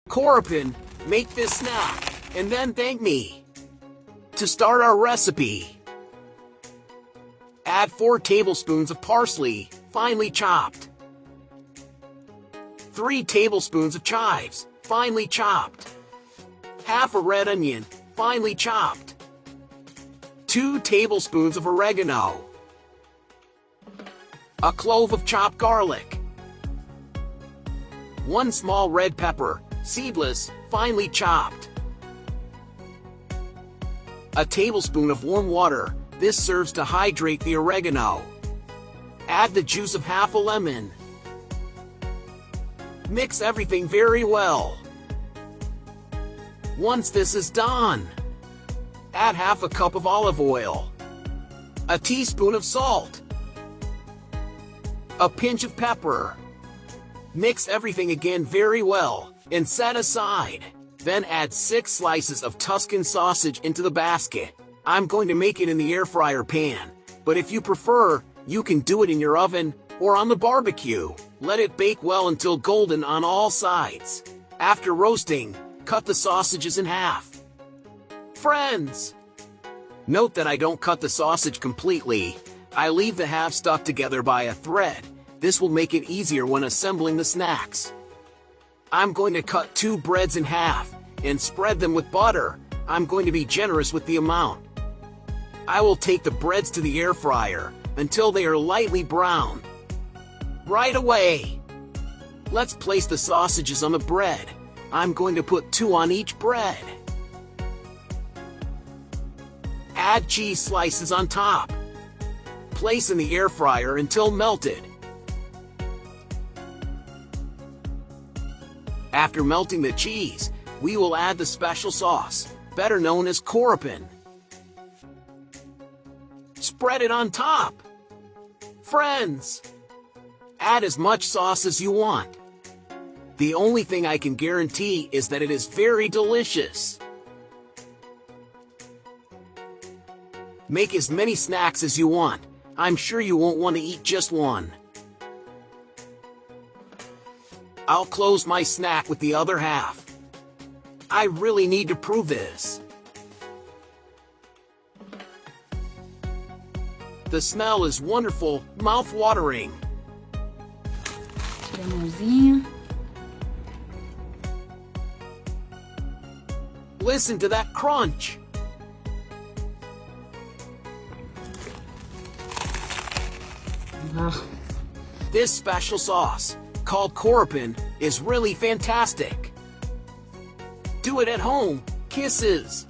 Choripán, make this snack, and then thank me. To start our recipe, add 4 tablespoons of parsley, finely chopped. 3 tablespoons of chives, finely chopped. Half a red onion, finely chopped. 2 tablespoons of oregano. A clove of chopped garlic. 1 small red pepper, seedless, finely chopped. A tablespoon of warm water, this serves to hydrate the oregano. Add the juice of half a lemon. Mix everything very well. Once this is done, add half a cup of olive oil, a teaspoon of salt, a pinch of pepper. Mix everything again very well and set aside. Then add 6 slices of Tuscan sausage into the basket. I'm going to make it in the air fryer pan, but if you prefer, you can do it in your oven or on the barbecue. Let it bake well until golden on all sides. After roasting, cut the sausages in half. Friends, note that I don't cut the sausage completely. I leave the half stuck together by a thread. This will make it easier when assembling the snacks. I'm going to cut 2 breads in half and spread them with butter. I'm going to be generous with the amount. I will take the breads to the air fryer until they are lightly brown. Right away, let's place the sausages on the bread. I'm going to put 2 on each bread. Add cheese slices on top. Place in the air fryer until melted. After melting the cheese, we will add the special sauce, better known as Choripán. Spread it on top. Friends, add as much sauce as you want. The only thing I can guarantee is that it is very delicious. Make as many snacks as you want. I'm sure you won't want to eat just one. I'll close my snack with the other half. I really need to prove this. The smell is wonderful, mouth-watering. Tira a mãozinha. Listen to that crunch. Ah, This special sauce, called Choripán, is really fantastic. Do it at home. Kisses.